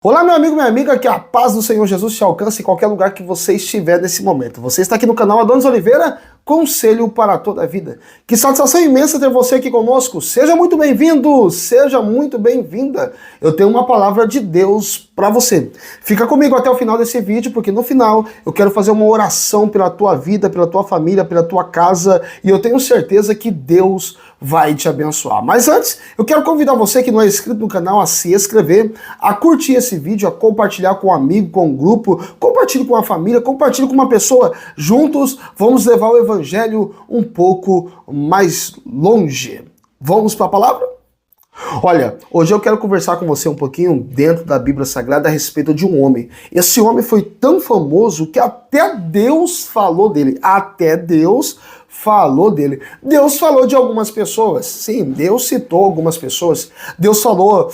Olá, meu amigo, minha amiga, que a paz do Senhor Jesus te alcance em qualquer lugar que você estiver nesse momento. Você está aqui no canal Adonis Oliveira, Conselho para toda a Vida. Que satisfação imensa ter você aqui conosco. Seja muito bem-vindo, seja muito bem-vinda. Eu tenho uma palavra de Deus para você. Fica comigo até o final desse vídeo, porque no final eu quero fazer uma oração pela tua vida, pela tua família, pela tua casa, e eu tenho certeza que Deus vai te abençoar. Mas antes, eu quero convidar você que não é inscrito no canal a se inscrever, a curtir esse vídeo, a compartilhar com um amigo, com um grupo, compartilhe com a família, compartilhe com uma pessoa. Juntos, vamos levar o evangelho um pouco mais longe. Vamos para a palavra? Olha, hoje eu quero conversar com você um pouquinho dentro da Bíblia Sagrada a respeito de um homem. Esse homem foi tão famoso que até Deus falou dele. Até Deus falou dele. Deus falou de algumas pessoas. Sim, Deus citou algumas pessoas. Deus falou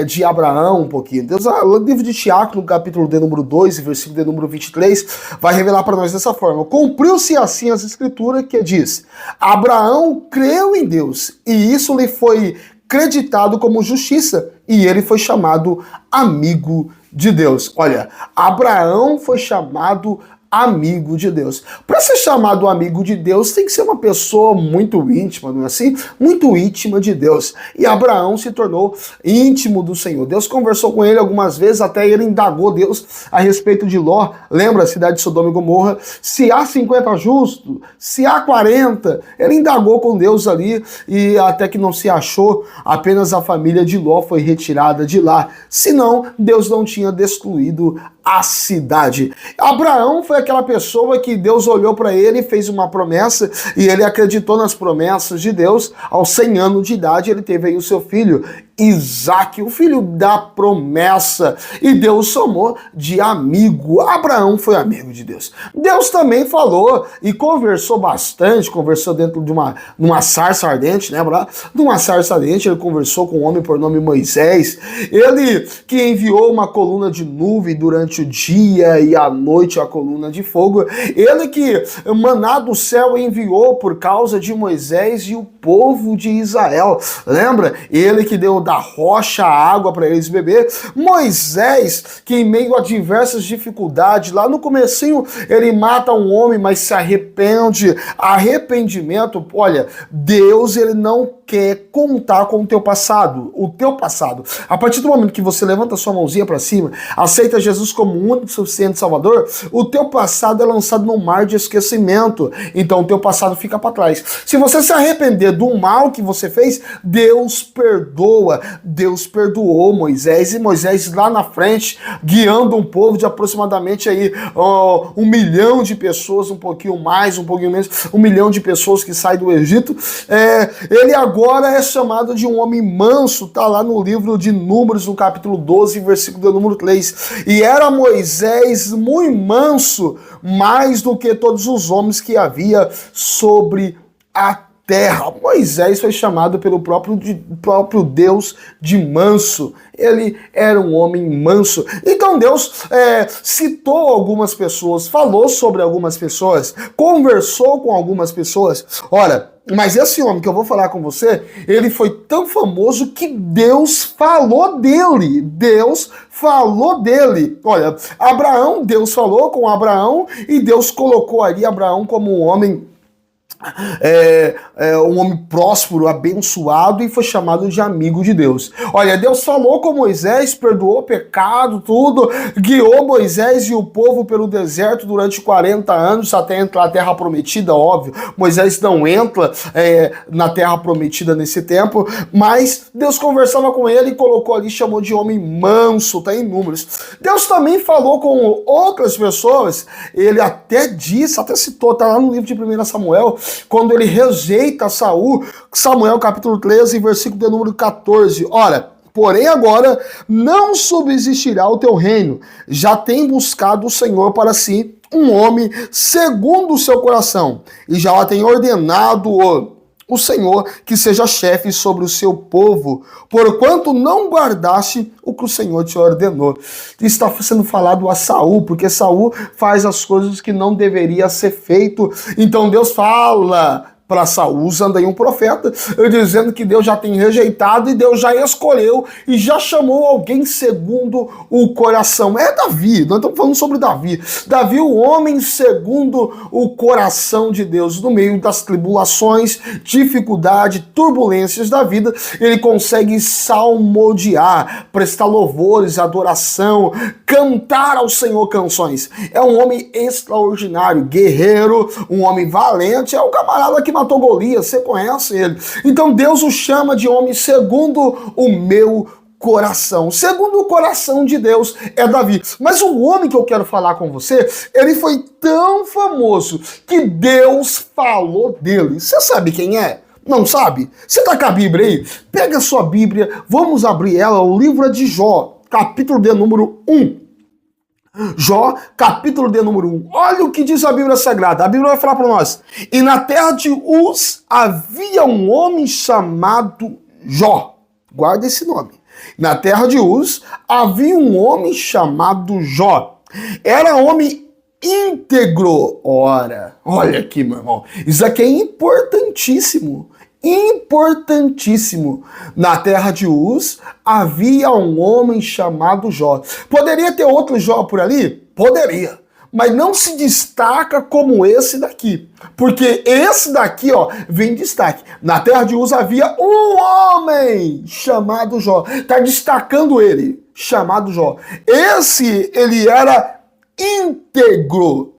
de Abraão um pouquinho. No livro de Tiago, no capítulo de número 2, versículo de número 23, vai revelar para nós dessa forma. Cumpriu-se assim as escrituras que diz: Abraão creu em Deus e isso lhe foi creditado como justiça, e ele foi chamado amigo de Deus. Olha, Abraão foi chamado amigo de Deus. Para ser chamado amigo de Deus, tem que ser uma pessoa muito íntima, não é assim? Muito íntima de Deus. E Abraão se tornou íntimo do Senhor. Deus conversou com ele algumas vezes, até ele indagou Deus a respeito de Ló. Lembra a cidade de Sodoma e Gomorra? Se há 50 justos, se há 40, ele indagou com Deus ali, e até que não se achou, apenas a família de Ló foi retirada de lá. Senão, Deus não tinha destruído a cidade. Abraão foi aquela pessoa que Deus olhou para ele e fez uma promessa, e ele acreditou nas promessas de Deus. Aos 100 anos de idade, ele teve aí o seu filho Isaac, o filho da promessa, e Deus chamou de amigo. Abraão foi amigo de Deus. Deus também falou e conversou bastante, conversou dentro de uma sarça ardente, lembra? De uma sarça ardente, ele conversou com um homem por nome Moisés, ele que enviou uma coluna de nuvem durante o dia e à noite a coluna de fogo, ele que maná do céu enviou por causa de Moisés e o povo de Israel, lembra? Ele que deu da rocha a água para eles beber. Moisés, que em meio a diversas dificuldades, lá no comecinho ele mata um homem, mas se arrepende. Arrependimento, olha, Deus ele não quer contar com o teu passado. O teu passado. A partir do momento que você levanta sua mãozinha para cima, aceita Jesus como o único suficiente Salvador, o teu passado é lançado no mar de esquecimento. Então o teu passado fica para trás. Se você se arrepender do mal que você fez, Deus perdoa. Deus perdoou Moisés, e Moisés lá na frente, guiando um povo de aproximadamente aí 1 milhão de pessoas, um pouquinho mais, um pouquinho menos, 1 milhão de pessoas que saem do Egito. Ele agora é chamado de um homem manso, tá lá no livro de Números, no capítulo 12, versículo número 3. E era Moisés muito manso, mais do que todos os homens que havia sobre a terra. Moisés foi chamado pelo próprio Deus de manso. Ele era um homem manso. Então Deus citou algumas pessoas, falou sobre algumas pessoas, conversou com algumas pessoas. Ora, mas esse homem que eu vou falar com você, ele foi tão famoso que Deus falou dele. Deus falou dele. Olha, Abraão, Deus falou com Abraão, e Deus colocou ali Abraão como um homem um homem próspero, abençoado, e foi chamado de amigo de Deus. Olha, Deus falou com Moisés, perdoou o pecado, tudo, guiou Moisés e o povo pelo deserto durante 40 anos, até entrar na terra prometida, óbvio. Moisés não entra na terra prometida nesse tempo, mas Deus conversava com ele e colocou ali, chamou de homem manso, tá em Números. Deus também falou com outras pessoas, ele até disse, até citou, tá lá no livro de 1 Samuel, quando ele rejeita Saul, Samuel capítulo 13, versículo de número 14. Ora, porém agora não subsistirá o teu reino, já tem buscado o Senhor para si um homem segundo o seu coração, e já tem ordenado o Senhor que seja chefe sobre o seu povo, porquanto não guardaste o que o Senhor te ordenou. Está sendo falado a Saul, porque Saul faz as coisas que não deveria ser feito. Então Deus fala para Saul, usando aí um profeta, dizendo que Deus já tem rejeitado e Deus já escolheu e já chamou alguém segundo o coração. É Davi, nós estamos falando sobre Davi. Davi, o homem segundo o coração de Deus, no meio das tribulações, dificuldade, turbulências da vida, ele consegue salmodiar, prestar louvores, adoração, cantar ao Senhor canções. É um homem extraordinário, guerreiro, um homem valente, é o camarada que matou Golias, você conhece ele. Então Deus o chama de homem segundo o meu coração. Segundo o coração de Deus é Davi. Mas o homem que eu quero falar com você, ele foi tão famoso que Deus falou dele. Você sabe quem é? Não sabe? Você tá com a Bíblia aí? Pega a sua Bíblia, vamos abrir ela, o livro de Jó, capítulo de número 1. Jó, capítulo de número 1. Olha o que diz a Bíblia Sagrada. A Bíblia vai falar para nós. E na terra de Uz havia um homem chamado Jó. Guarda esse nome. Na terra de Uz havia um homem chamado Jó. Era homem íntegro. Ora, olha aqui, meu irmão. Isso aqui é importantíssimo. Importantíssimo. Na terra de Uz havia um homem chamado Jó. Poderia ter outro Jó por ali? Poderia. Mas não se destaca como esse daqui. Porque esse daqui, ó, vem em destaque. Na terra de Uz havia um homem chamado Jó. Está destacando ele, chamado Jó. Esse, ele era íntegro.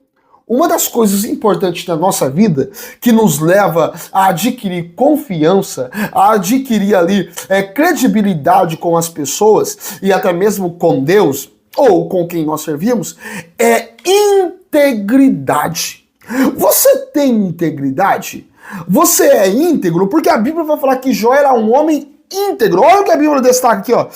Uma das coisas importantes na nossa vida que nos leva a adquirir confiança, a adquirir ali credibilidade com as pessoas e até mesmo com Deus ou com quem nós servimos é integridade. Você tem integridade? Você é íntegro? Porque a Bíblia vai falar que Jó era um homem íntegro. Olha o que a Bíblia destaca aqui, ó.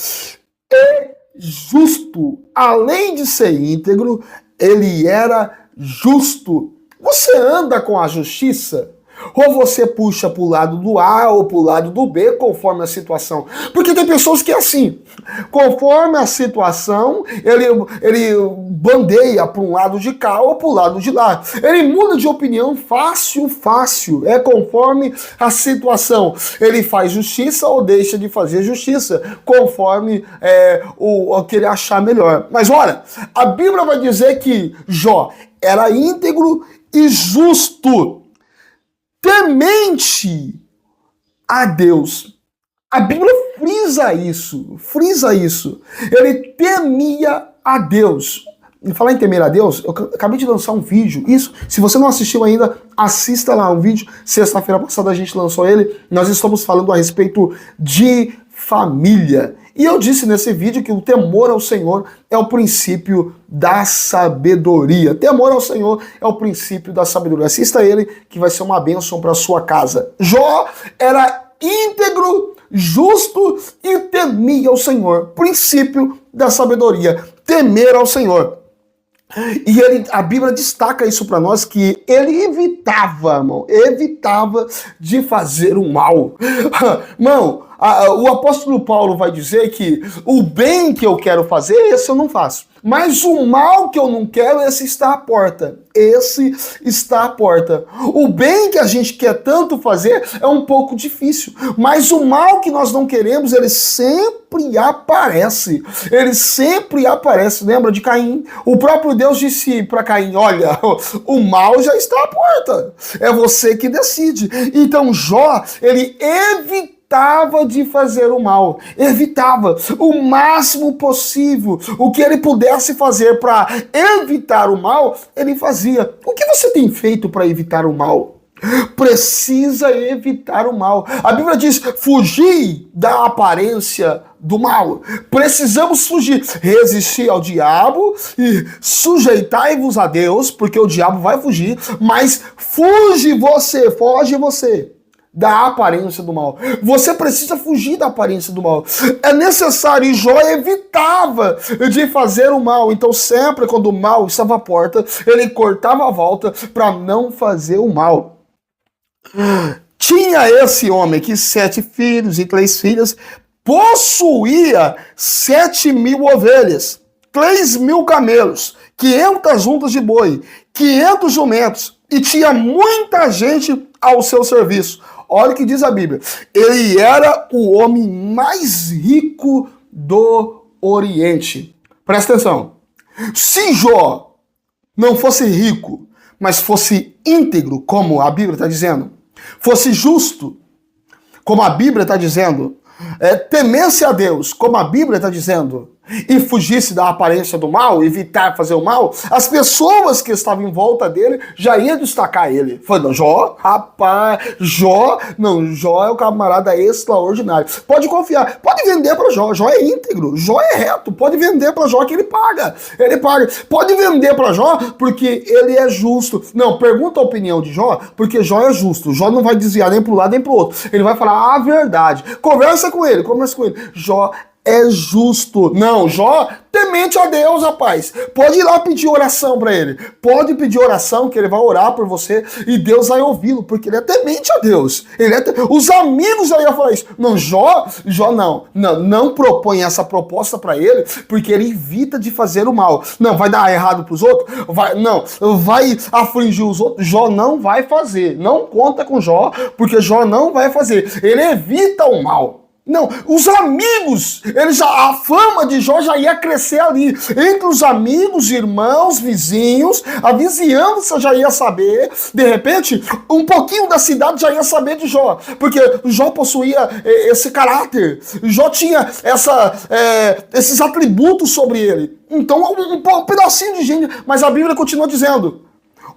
É justo. Além de ser íntegro, ele era justo. Você anda com a justiça? Ou você puxa para o lado do A ou para o lado do B, conforme a situação. Porque tem pessoas que é assim, conforme a situação, ele bandeia para um lado de cá ou para o lado de lá. Ele muda de opinião fácil, é conforme a situação. Ele faz justiça ou deixa de fazer justiça, conforme o que ele achar melhor. Mas olha, a Bíblia vai dizer que Jó era íntegro e justo, temente a Deus. A Bíblia frisa isso. Ele temia a Deus. E falar em temer a Deus, eu acabei de lançar um vídeo. Isso, se você não assistiu ainda, assista lá um vídeo. Sexta-feira passada a gente lançou ele. Nós estamos falando a respeito de família. E eu disse nesse vídeo que o temor ao Senhor é o princípio da sabedoria. Temor ao Senhor é o princípio da sabedoria. Assista ele que vai ser uma bênção para sua casa. Jó era íntegro, justo e temia ao Senhor. Princípio da sabedoria. Temer ao Senhor. E a Bíblia destaca isso para nós, que ele evitava de fazer o mal. Irmão, o apóstolo Paulo vai dizer que o bem que eu quero fazer, esse eu não faço. Mas o mal que eu não quero, esse está à porta. Esse está à porta. O bem que a gente quer tanto fazer é um pouco difícil. Mas o mal que nós não queremos, ele sempre aparece. Ele sempre aparece. Lembra de Caim? O próprio Deus disse para Caim, olha, o mal já está à porta. É você que decide. Então Jó, ele evitava de fazer o mal, evitava o máximo possível, o que ele pudesse fazer para evitar o mal, ele fazia. O que você tem feito para evitar o mal? Precisa evitar o mal. A Bíblia diz, fugir da aparência do mal. Precisamos fugir, resistir ao diabo e sujeitai-vos a Deus, porque o diabo vai fugir, mas foge você da aparência do mal. Você precisa fugir da aparência do mal. É necessário, e Jó evitava de fazer o mal. Então sempre quando o mal estava à porta, ele cortava a volta para não fazer o mal. Tinha esse homem aqui 7 filhos e 3 filhas, possuía 7.000 ovelhas, 3.000 camelos, 500 juntas de boi, 500 jumentos e tinha muita gente ao seu serviço. Olha o que diz a Bíblia. Ele era o homem mais rico do Oriente. Presta atenção. Se Jó não fosse rico, mas fosse íntegro, como a Bíblia está dizendo, fosse justo, como a Bíblia está dizendo, temesse a Deus, como a Bíblia está dizendo, e fugisse da aparência do mal, evitar fazer o mal, as pessoas que estavam em volta dele já iam destacar ele. Falando, Jó, rapaz, Jó é o camarada extraordinário. Pode confiar, pode vender para Jó, Jó é íntegro, Jó é reto, pode vender para Jó que ele paga. Pode vender para Jó porque ele é justo. Não, pergunta a opinião de Jó, porque Jó é justo. Jó não vai desviar nem para um lado nem para o outro. Ele vai falar a verdade. Conversa com ele. Jó é justo. Não, Jó, temente a Deus, rapaz. Pode ir lá pedir oração para ele. Pode pedir oração, que ele vai orar por você e Deus vai ouvi-lo, porque ele é temente a Deus. Os amigos já iam falar isso. Não, Jó não propõe essa proposta para ele, porque ele evita de fazer o mal. Não, vai dar errado pros outros? Vai afligir os outros? Jó não vai fazer. Não conta com Jó, porque Jó não vai fazer. Ele evita o mal. Não, os amigos, a fama de Jó já ia crescer ali. Entre os amigos, irmãos, vizinhos, a vizinhança já ia saber. De repente, um pouquinho da cidade já ia saber de Jó. Porque Jó possuía esse caráter. Jó tinha esses atributos sobre ele. Então, um pedacinho de gente. Mas a Bíblia continua dizendo.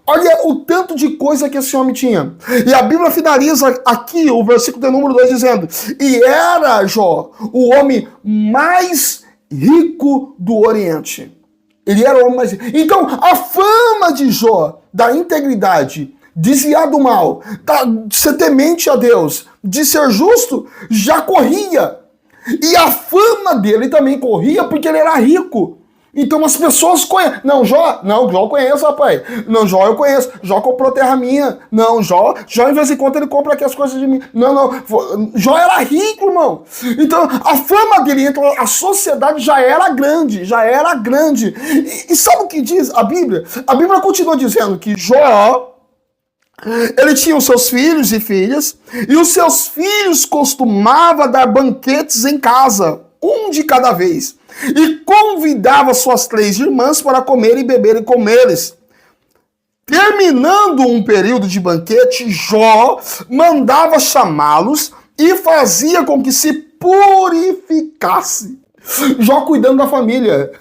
Olha o tanto de coisa que esse homem tinha. E a Bíblia finaliza aqui o versículo de número 2 dizendo: e era Jó o homem mais rico do Oriente. Ele era o homem mais rico. Então, a fama de Jó, da integridade, desviar do mal, de ser temente a Deus, de ser justo, já corria. E a fama dele também corria porque ele era rico. Então as pessoas conhecem. Jó eu conheço, rapaz. Não, Jó eu conheço. Jó comprou terra minha. Não, Jó de vez em quando ele compra aqui as coisas de mim. Jó era rico, irmão. Então a fama dele entre a sociedade já era grande. E sabe o que diz a Bíblia? A Bíblia continua dizendo que Jó, ele tinha os seus filhos e filhas, e os seus filhos costumavam dar banquetes em casa, um de cada vez. E convidava suas 3 irmãs para comer e beberem com eles. Terminando um período de banquete, Jó mandava chamá-los e fazia com que se purificasse. Jó cuidando da família.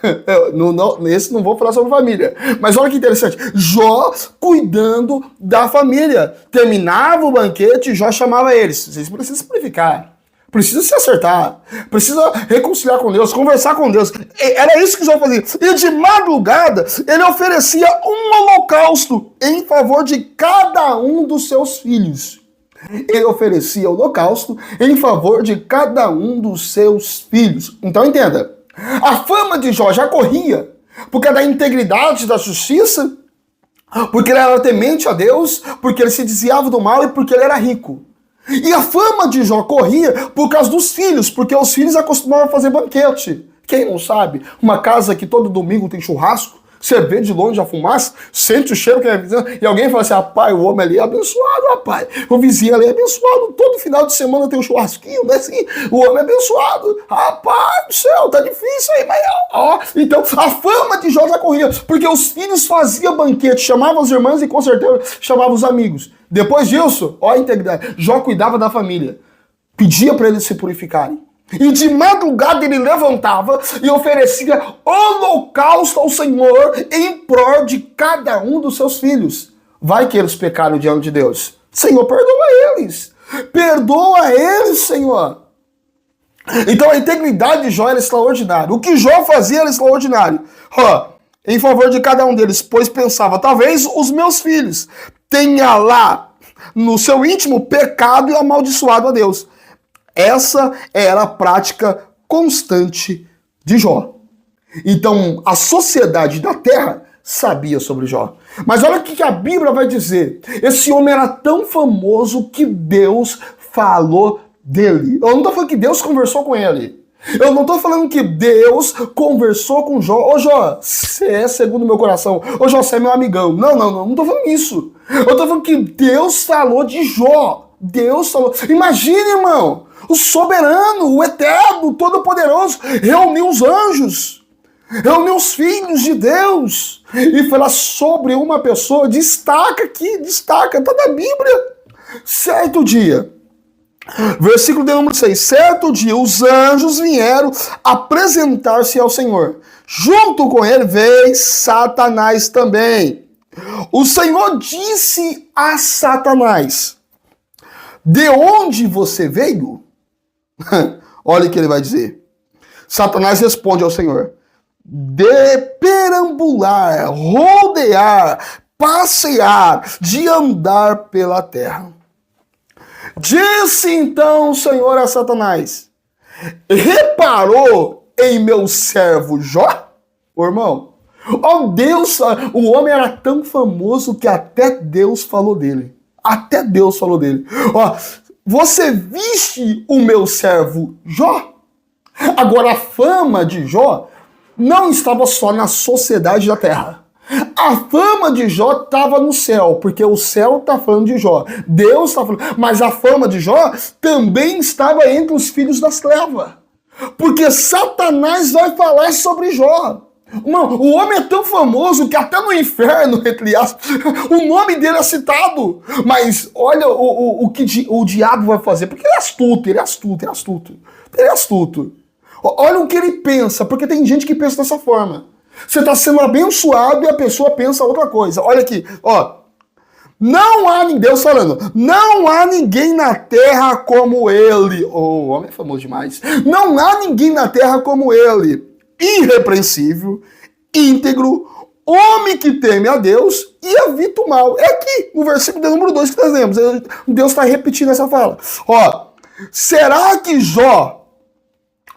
Esse não vou falar sobre família. Mas olha que interessante. Jó cuidando da família. Terminava o banquete, Jó chamava eles. Vocês precisam se purificar. Precisa se acertar, precisa reconciliar com Deus, conversar com Deus. Era isso que Jó fazia. E de madrugada, ele oferecia um holocausto em favor de cada um dos seus filhos. Ele oferecia holocausto em favor de cada um dos seus filhos. Então entenda, a fama de Jó já corria, porque da integridade, da justiça, porque ele era temente a Deus, porque ele se desviava do mal e porque ele era rico. E a fama de Jó corria por causa dos filhos, porque os filhos acostumavam a fazer banquete. Quem não sabe? Uma casa que todo domingo tem churrasco, você vê de longe a fumaça, sente o cheiro que é vizinho, e alguém fala assim, rapaz, o homem ali é abençoado, rapaz. O vizinho ali é abençoado. Todo final de semana tem um churrasquinho, né? Assim, o homem é abençoado. Rapaz do céu, tá difícil aí, mas ó. Então, a fama de Jó já corria, porque os filhos faziam banquete, chamavam as irmãs e com certeza chamavam os amigos. Depois disso, ó a integridade, Jó cuidava da família, pedia para eles se purificarem. E de madrugada ele levantava e oferecia holocausto ao Senhor em prol de cada um dos seus filhos. Vai que eles pecaram diante de Deus. Senhor, perdoa eles. Perdoa eles, Senhor. Então a integridade de Jó era extraordinária. O que Jó fazia era extraordinário. Em favor de cada um deles, pois pensava, talvez os meus filhos tenha lá no seu íntimo pecado e amaldiçoado a Deus. Essa era a prática constante de Jó. Então, a sociedade da terra sabia sobre Jó. Mas olha o que a Bíblia vai dizer. Esse homem era tão famoso que Deus falou dele. Eu não estou falando que Deus conversou com ele. Eu não estou falando que Deus conversou com Jó. Ô Jó, você é segundo meu coração. Ô Jó, você é meu amigão. Não estou falando isso. Eu estou falando que Deus falou de Jó. Deus falou. Imagine, irmão, o soberano, o eterno, o todo-poderoso, reuniu os anjos, reuniu os filhos de Deus e falar sobre uma pessoa. Destaca aqui, destaca, está na Bíblia. Certo dia, versículo de número 6, certo dia os anjos vieram apresentar-se ao Senhor. Junto com ele veio Satanás também. O Senhor disse a Satanás: de onde você veio? Olha o que ele vai dizer. Satanás responde ao Senhor: de perambular, rodear, passear, de andar pela terra. Disse então o Senhor a Satanás: reparou em meu servo Jó? Ô irmão, ó Deus, o homem era tão famoso que até Deus falou dele. Até Deus falou dele. Ó, você viste o meu servo Jó? Agora a fama de Jó não estava só na sociedade da terra. A fama de Jó estava no céu, porque o céu está falando de Jó. Deus está falando. Mas a fama de Jó também estava entre os filhos das trevas. Porque Satanás vai falar sobre Jó. Mano, o homem é tão famoso que até no inferno, entre aspas, o nome dele é citado. Mas olha o que o diabo vai fazer. Porque ele é astuto, ele é astuto, ele é astuto. Ele é astuto. Olha o que ele pensa, porque tem gente que pensa dessa forma. Você está sendo abençoado e a pessoa pensa outra coisa. Olha aqui, ó. Não há ninguém, Deus falando, não há ninguém na terra como ele. Oh, o homem é famoso demais. Não há ninguém na terra como ele. Irrepreensível, íntegro, homem que teme a Deus e evita o mal. É aqui, no versículo número 2 que nós lemos. Deus está repetindo essa fala. Ó, será que Jó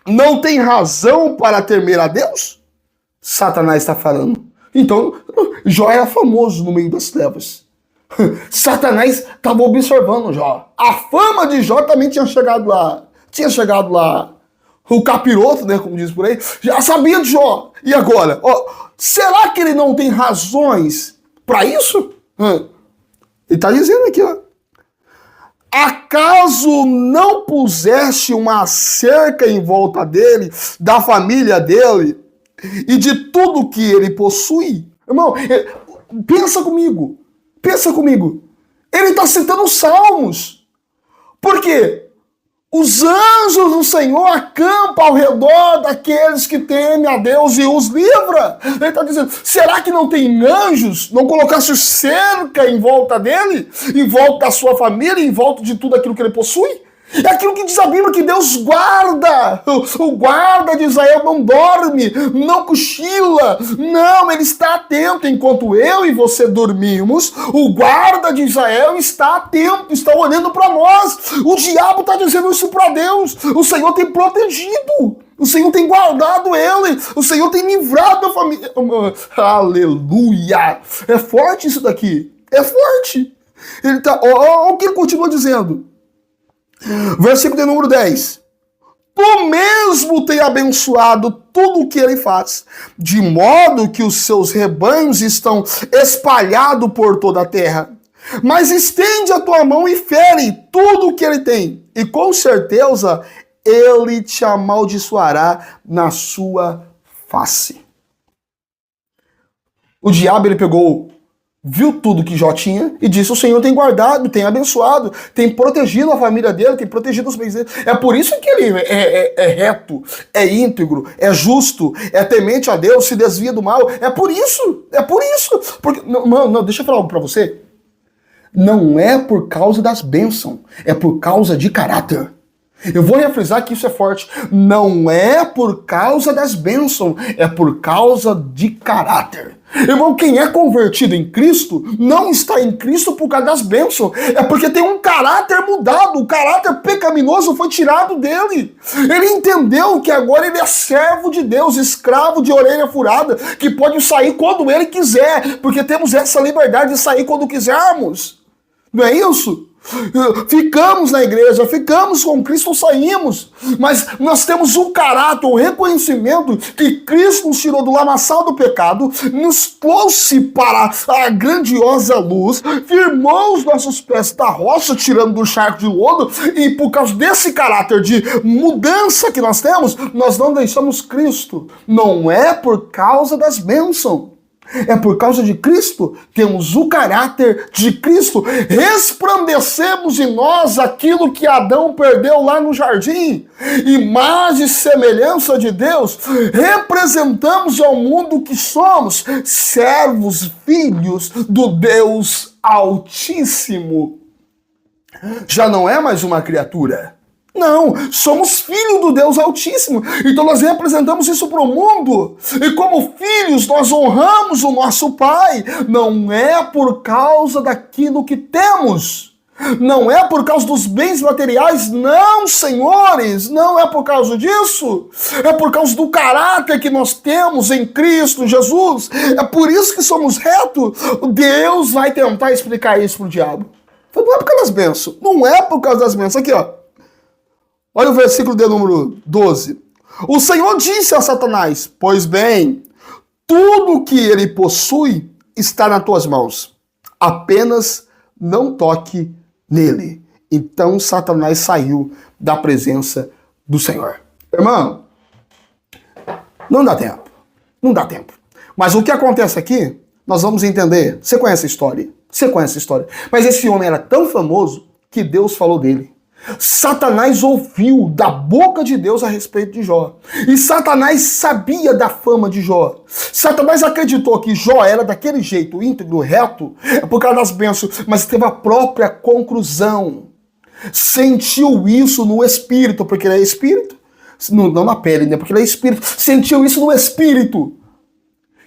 não tem razão para temer a Deus? Satanás está falando. Então, Jó era famoso no meio das trevas. Satanás estava observando Jó. A fama de Jó também tinha chegado lá. Tinha chegado lá. O capiroto, né, como diz por aí, já sabia de Jó. E agora? Ó, será que ele não tem razões para isso? Ele está dizendo aqui, ó. Acaso não puseste uma cerca em volta dele, da família dele e de tudo que ele possui? Irmão, pensa comigo. Pensa comigo. Ele está citando os Salmos. Por quê? Os anjos do Senhor acampam ao redor daqueles que temem a Deus e os livra. Ele está dizendo, será que não tem anjos? Não colocasse cerca em volta dele? Em volta da sua família? Em volta de tudo aquilo que ele possui? É aquilo que diz a Bíblia, que Deus guarda. O guarda de Israel não dorme, não cochila. Não, ele está atento. Enquanto eu e você dormimos, o guarda de Israel está atento, está olhando para nós. O diabo está dizendo isso para Deus. O Senhor tem protegido. O Senhor tem guardado ele. O Senhor tem livrado a família. Aleluia. É forte isso daqui. É forte. Ele tá, olha o que ele continua dizendo. Versículo de número 10. Tu mesmo tem abençoado tudo o que ele faz, de modo que os seus rebanhos estão espalhados por toda a terra. Mas estende a tua mão e fere tudo o que ele tem, e com certeza ele te amaldiçoará na sua face. O diabo, ele pegou, viu tudo que Jó tinha e disse, o Senhor tem guardado, tem abençoado, tem protegido a família dele, tem protegido os bens dele. É por isso que ele é reto, é íntegro, é justo, é temente a Deus, se desvia do mal. É por isso. Porque, não, deixa eu falar algo pra você. Não é por causa das bênçãos, é por causa de caráter. Eu vou refrisar que isso é forte. Não é por causa das bênçãos, é por causa de caráter. Irmão, quem é convertido em Cristo não está em Cristo por causa das bênçãos. É porque tem um caráter mudado. O caráter pecaminoso foi tirado dele. Ele entendeu que agora ele é servo de Deus, escravo de orelha furada, que pode sair quando ele quiser, porque temos essa liberdade de sair quando quisermos. Não é isso? ficamos na igreja, ficamos com Cristo, saímos, mas nós temos um caráter, o reconhecimento que Cristo nos tirou do lamaçal do pecado, nos trouxe para a grandiosa luz, firmou os nossos pés da rocha, tirando do charco de lodo, e por causa desse caráter de mudança que nós temos, nós não deixamos Cristo. Não é por causa das bênçãos. É por causa de Cristo, temos o caráter de Cristo, resplandecemos em nós aquilo que Adão perdeu lá no jardim, imagem e semelhança de Deus, representamos ao mundo que somos, servos, filhos do Deus Altíssimo. Já não é mais uma criatura. Não, somos filhos do Deus Altíssimo. Então nós representamos isso para o mundo. E como filhos, nós honramos o nosso Pai. Não é por causa daquilo que temos. Não é por causa dos bens materiais. Não, senhores. Não é por causa disso. É por causa do caráter que nós temos em Cristo Jesus. É por isso que somos retos. Deus vai tentar explicar isso para o diabo. Não é por causa das bênçãos. Não é por causa das bênçãos. Aqui, ó. Olha o versículo de número 12. O Senhor disse a Satanás: pois bem, tudo que ele possui está nas tuas mãos. Apenas não toque nele. Então Satanás saiu da presença do Senhor. Irmão, não dá tempo. Não dá tempo. Mas o que acontece aqui, nós vamos entender. Você conhece a história? Você conhece a história. Mas esse homem era tão famoso que Deus falou dele. Satanás ouviu da boca de Deus a respeito de Jó. E Satanás sabia da fama de Jó. Satanás acreditou que Jó era daquele jeito, íntegro, reto, por causa das bênçãos, mas teve a própria conclusão. Sentiu isso no espírito, porque ele é espírito. Não na pele, né? Porque ele é espírito. Sentiu isso no espírito.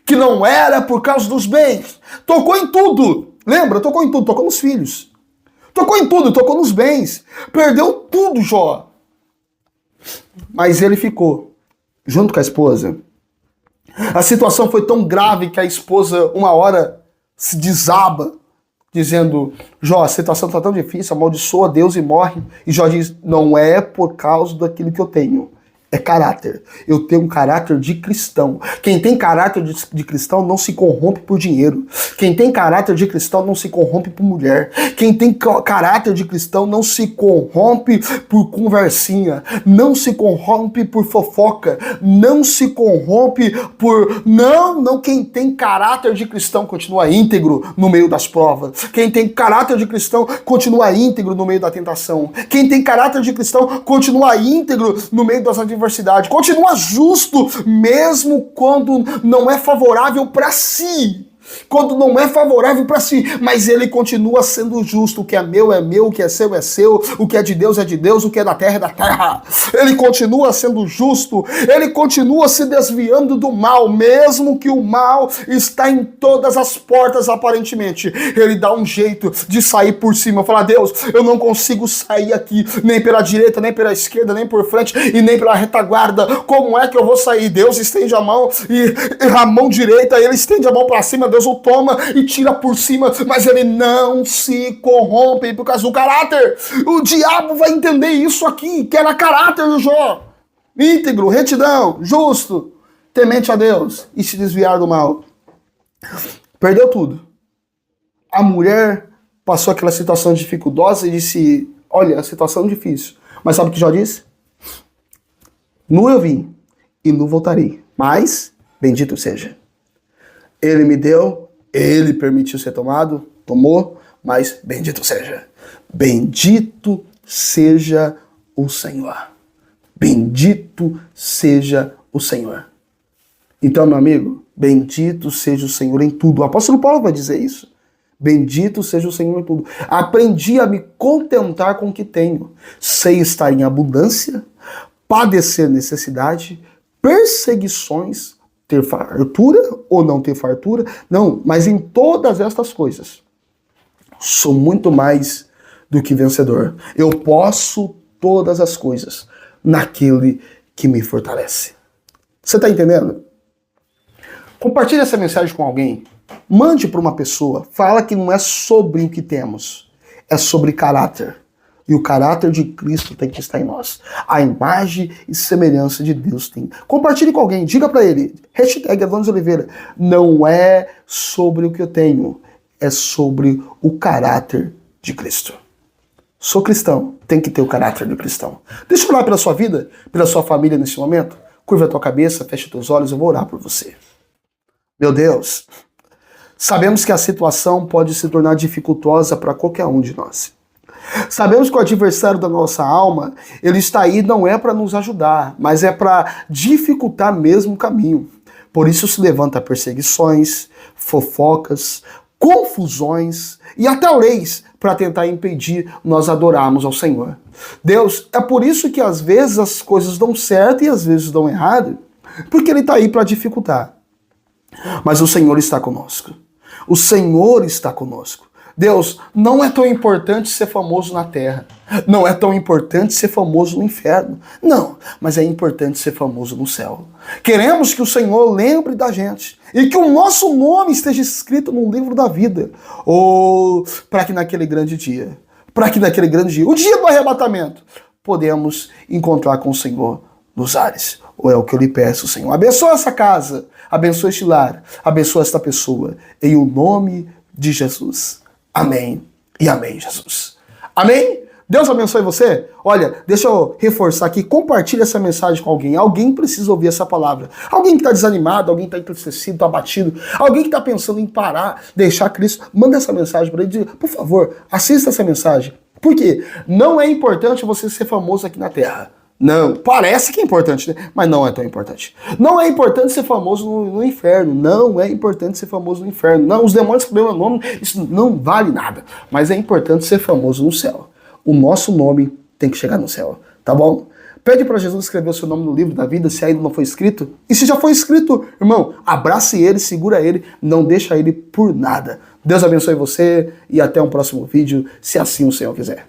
Que não era por causa dos bens. Tocou em tudo. Lembra? Tocou em tudo. Tocou nos filhos. Tocou em tudo, tocou nos bens. Perdeu tudo, Jó. Mas ele ficou junto com a esposa. A situação foi tão grave que a esposa, uma hora, se desaba, dizendo: Jó, a situação está tão difícil, amaldiçoa Deus e morre. E Jó diz: não é por causa daquilo que eu tenho. É caráter. Eu tenho um caráter de cristão. Quem tem caráter de cristão não se corrompe por dinheiro. Quem tem caráter de cristão não se corrompe por mulher. Quem tem caráter de cristão não se corrompe por conversinha. Não se corrompe por fofoca. Não se corrompe por... Não. Quem tem caráter de cristão continua íntegro no meio das provas. Quem tem caráter de cristão continua íntegro no meio da tentação. Quem tem caráter de cristão continua íntegro no meio das adversidades. Continua justo, mesmo quando não é favorável para si. Quando não é favorável para si, mas ele continua sendo justo. O que é meu, o que é seu, o que é de Deus, o que é da terra é da terra. Ele continua sendo justo, ele continua se desviando do mal, mesmo que o mal está em todas as portas aparentemente. Ele dá um jeito de sair por cima, falar: Deus, eu não consigo sair aqui, nem pela direita, nem pela esquerda, nem por frente e nem pela retaguarda. Como é que eu vou sair? Deus estende a mão e a mão direita, ele estende a mão para cima, Deus o toma e tira por cima, mas ele não se corrompe por causa do caráter. O diabo vai entender isso aqui, que era caráter do Jó. Íntegro, retidão, justo, temente a Deus e se desviar do mal. Perdeu tudo. A mulher passou aquela situação dificultosa e disse: olha, a situação é difícil. Mas sabe o que Jó disse? Nu eu vim e nu voltarei, mas bendito seja. Ele me deu, ele permitiu ser tomado, tomou, mas bendito seja. Bendito seja o Senhor. Bendito seja o Senhor. Então, meu amigo, bendito seja o Senhor em tudo. O apóstolo Paulo vai dizer isso. Bendito seja o Senhor em tudo. Aprendi a me contentar com o que tenho. Sei estar em abundância, padecer necessidade, perseguições, ter fartura ou não ter fartura, não, mas em todas estas coisas, sou muito mais do que vencedor. Eu posso todas as coisas naquele que me fortalece. Você está entendendo? Compartilhe essa mensagem com alguém, mande para uma pessoa, fala que não é sobre o que temos, é sobre caráter. E o caráter de Cristo tem que estar em nós. A imagem e semelhança de Deus tem. Compartilhe com alguém, diga para ele, hashtag Adonis Oliveira, não é sobre o que eu tenho, é sobre o caráter de Cristo. Sou cristão, tem que ter o caráter do cristão. Deixa eu orar pela sua vida, pela sua família nesse momento. Curva a tua cabeça, fecha os teus olhos, eu vou orar por você. Meu Deus, sabemos que a situação pode se tornar dificultosa para qualquer um de nós. Sabemos que o adversário da nossa alma, ele está aí não é para nos ajudar, mas é para dificultar mesmo o caminho. Por isso se levanta perseguições, fofocas, confusões e até leis para tentar impedir nós adorarmos ao Senhor. Deus, é por isso que às vezes as coisas dão certo e às vezes dão errado, porque Ele está aí para dificultar. Mas o Senhor está conosco. O Senhor está conosco. Deus, não é tão importante ser famoso na terra. Não é tão importante ser famoso no inferno. Não, mas é importante ser famoso no céu. Queremos que o Senhor lembre da gente e que o nosso nome esteja escrito no livro da vida. Ou para que naquele grande dia, o dia do arrebatamento, podemos encontrar com o Senhor nos ares. Ou é o que eu lhe peço, Senhor. Abençoa essa casa, abençoa este lar, abençoa esta pessoa. Em o nome de Jesus. Amém e amém, Jesus. Amém? Deus abençoe você. Olha, deixa eu reforçar aqui, compartilha essa mensagem com alguém. Alguém precisa ouvir essa palavra. Alguém que está desanimado, alguém que está entristecido, está abatido, alguém que está pensando em parar, deixar Cristo, manda essa mensagem para ele. Diga, por favor, assista essa mensagem. Por quê? Não é importante você ser famoso aqui na terra. Não, parece que é importante, né? Mas não é tão importante. Não é importante ser famoso no inferno. Não é importante ser famoso no inferno. Não, os demônios que dão nome, isso não vale nada. Mas é importante ser famoso no céu. O nosso nome tem que chegar no céu, tá bom? Pede para Jesus escrever o seu nome no livro da vida, se ainda não foi escrito. E se já foi escrito, irmão, abrace ele, segura ele, não deixa ele por nada. Deus abençoe você e até um próximo vídeo, se assim o Senhor quiser.